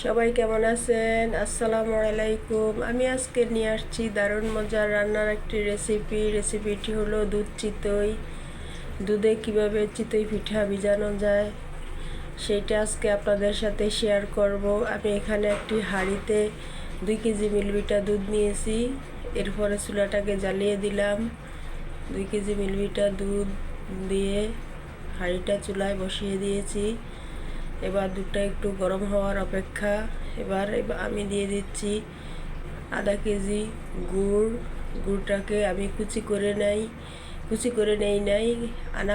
সবাই কেমন আছেন? আসসালামু আলাইকুম। আমি আজকে নিয়ে আসছি দারুণ মজার রান্নার একটি রেসিপিটি হলো দুধ চিতই। দুধে কিভাবে চিতই পিঠা ভিজানো যায় সেইটা আজকে আপনাদের সাথে শেয়ার করব। আমি এখানে একটি হাঁড়িতে 2 কেজি মিলভিটা দুধ নিয়েছি। এরপরে চুলাটাকে জ্বালিয়ে দিলাম। 2 কেজি মিলভিটা দুধ দিয়ে হাঁড়িটা চুলায় বসিয়ে দিয়েছি। এবার দুধটা একটু গরম হওয়ার অপেক্ষা। এবার আমি দিয়ে দিচ্ছি আধা কেজি গুড়টাকে আমি কুচি করে নেই নাই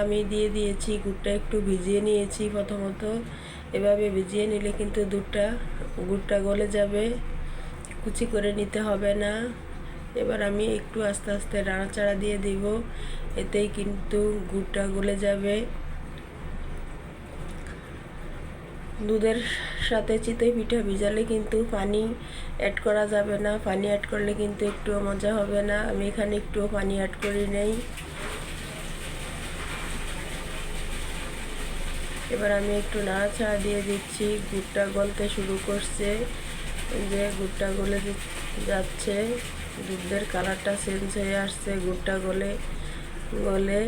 আমি দিয়ে দিয়েছি। গুড়টা একটু ভিজিয়ে নিয়েছি প্রথমত। এভাবে ভিজিয়ে নিলে কিন্তু গুড়টা গলে যাবে, কুচি করে নিতে হবে না। এবার আমি একটু আস্তে আস্তে নাড়াচাড়া দিয়ে দিব, এতেই কিন্তু গুড়টা গলে যাবে। দুধের সাথে চিতই পিঠা ভিজালে কিন্তু পানি অ্যাড করা যাবে না। পানি অ্যাড করলে কিন্তু একটুও মজা হবে না। আমি এখানে একটুও পানি অ্যাড করি নেই। এবার আমি একটু নাড়াচাড়া দিয়ে দিচ্ছি। গুড়টা গলতে শুরু করছে, যে গুড়টা গলে যাচ্ছে, দুধের কালারটা চেঞ্জ হয়ে আসছে। গুড়টা গলে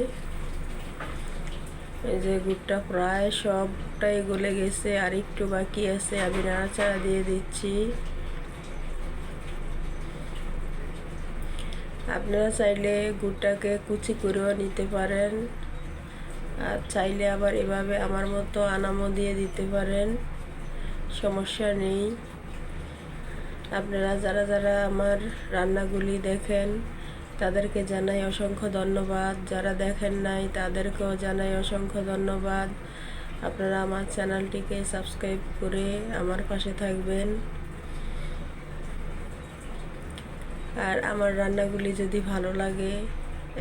এই যে গুড়টা প্রায় সবটাই গলে গেছে, আর একটু বাকি আছে। আমি নাড়াচাড়া দিয়ে দিচ্ছি। আপনারা চাইলে গুড়টাকে কুচি করেও নিতে পারেন, আর চাইলে আবার এভাবে আমার মতো আনামও দিয়ে দিতে পারেন, সমস্যা নেই। আপনারা যারা যারা আমার রান্নাগুলি দেখেন তাদেরকে জানাই অসংখ্য ধন্যবাদ। যারা দেখেন নাই তাদেরকেও জানাই অসংখ্য ধন্যবাদ। আপনারা আমার চ্যানেলটিকে সাবস্ক্রাইব করে আমার পাশে থাকবেন, আর আমার রান্নাগুলি যদি ভালো লাগে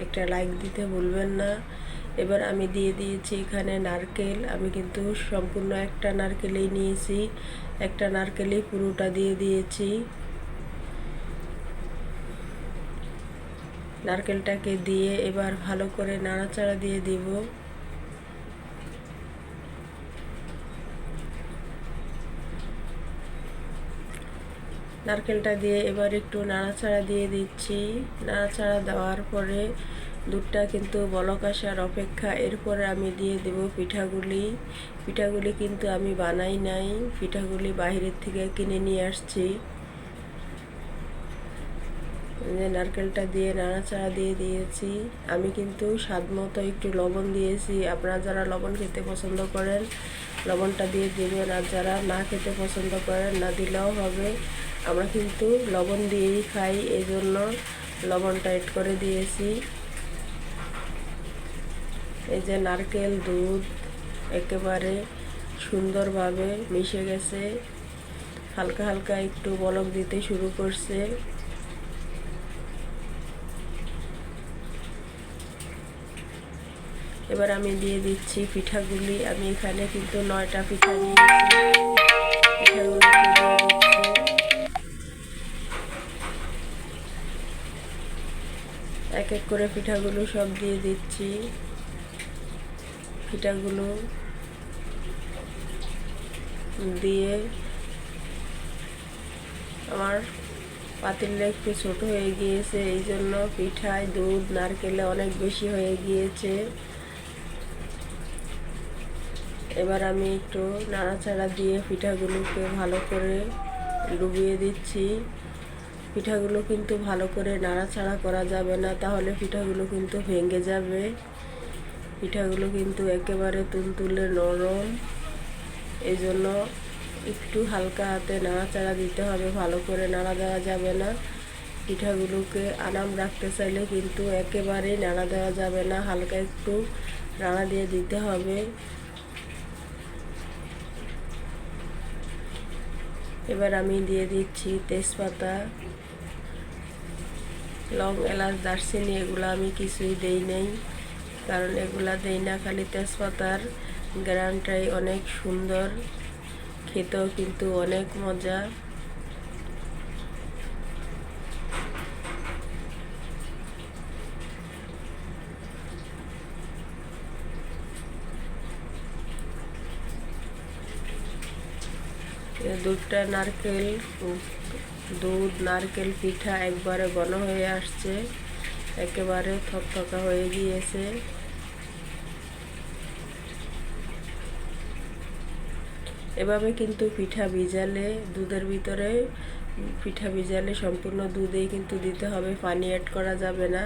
একটা লাইক দিতে ভুলবেন না। এবার আমি দিয়ে দিয়েছি এখানে নারকেল। আমি কিন্তু সম্পূর্ণ একটা নারকেলই নিয়েছি, একটা নারকেলই পুরোটা দিয়ে দিয়েছি। নারকেলটাকে দিয়ে এবার ভালো করে নাড়াচাড়া দিয়ে দিব। নারকেলটা দিয়ে এবার একটু নাড়াচাড়া দিয়ে দিচ্ছি। নাড়াচাড়া দেওয়ার পরে দুধটা কিন্তু বলক আসার অপেক্ষা। এরপরে আমি দিয়ে দেব পিঠাগুলি কিন্তু আমি বানাই নাই, পিঠাগুলি বাইরের থেকে কিনে নিয়ে আসছি। যে নারকেলটা দিয়ে নাড়াচাড়া দিয়ে দিয়েছি। আমি কিন্তু স্বাদ মতো একটু লবণ দিয়েছি। আপনারা যারা লবণ খেতে পছন্দ করেন লবণটা দিয়ে দেবেন, আর যারা না খেতে পছন্দ করেন না দিলেও হবে। আমরা কিন্তু লবণ দিয়েই খাই, এই জন্য লবণটা এড করে দিয়েছি। এই যে নারকেল দুধ একেবারে সুন্দরভাবে মিশে গেছে, হালকা হালকা একটু বলক দিতে শুরু করছে। এবার আমি দিয়ে দিচ্ছি পিঠাগুলি। আমি এখানে কিন্তু 9টা পিঠা নিয়েছি। পিঠাগুলিকে দিয়ে দিচ্ছি, এক এক করে পিঠাগুলো সব দিয়ে দিচ্ছি। পিঠাগুলো দিয়ে আমার পাতিলটা একটু ছোট হয়ে গিয়েছে, এই জন্য পিঠায় দুধ নারকেলে অনেক বেশি হয়ে গিয়েছে। এবার আমি একটু নাড়াচাড়া দিয়ে পিঠাগুলোকে ভালো করে ডুবিয়ে দিচ্ছি। পিঠাগুলো কিন্তু ভালো করে নাড়াচাড়া করা যাবে না, তাহলে পিঠাগুলো কিন্তু ভেঙে যাবে। পিঠাগুলো কিন্তু একেবারে তুলতুলে নরম, এই জন্য একটু হালকা হাতে নাড়াচাড়া দিতে হবে, ভালো করে নাড়া দেওয়া যাবে না। পিঠাগুলোকে আরাম রাখতে চাইলে কিন্তু একেবারেই নাড়া দেওয়া যাবে না, হালকা একটু নাড়া দিয়ে দিতে হবে। এবার আমি দিয়ে দিচ্ছি তেজপাতা, লং, এলাচ, দারচিনি, এগুলো আমি কিছুই দেই নাই, কারণ এগুলা দেই না। খালি তেজপাতার গ্রানটাই অনেক সুন্দর, খেতেও কিন্তু অনেক মজা। দুধটা দুধ নারকেল পিঠা একবারে ঘন হয়ে আসছে, একেবারে থকথকা হয়ে গিয়েছে। এভাবে কিন্তু পিঠা ভিজালে দুধের ভিতরে পিঠা ভিজালে সম্পূর্ণ দুধেই কিন্তু দিতে হবে, পানি অ্যাড করা যাবে না,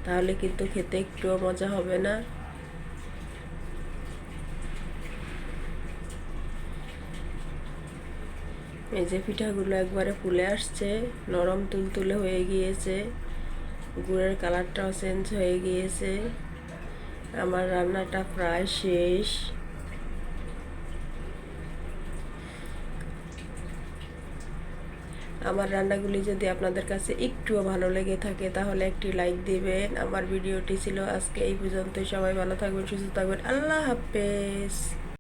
তাহলে কিন্তু খেতে একটুও মজা হবে না। এই যে পিঠাগুলো একবারে ফুলে আসছে, নরম তুলতুলে হয়ে গিয়েছে, গুড়ের কালারটাও চেঞ্জ হয়ে গিয়েছে। আমার রান্নাটা প্রায় শেষ। আমার রান্নাগুলি যদি আপনাদের কাছে একটুও ভালো লেগে থাকে তাহলে একটি লাইক দিবেন। আমার ভিডিওটি ছিল আজকে এই পর্যন্ত। সবাই ভালো থাকবেন, সুস্থ থাকবেন। আল্লাহ হাফেজ।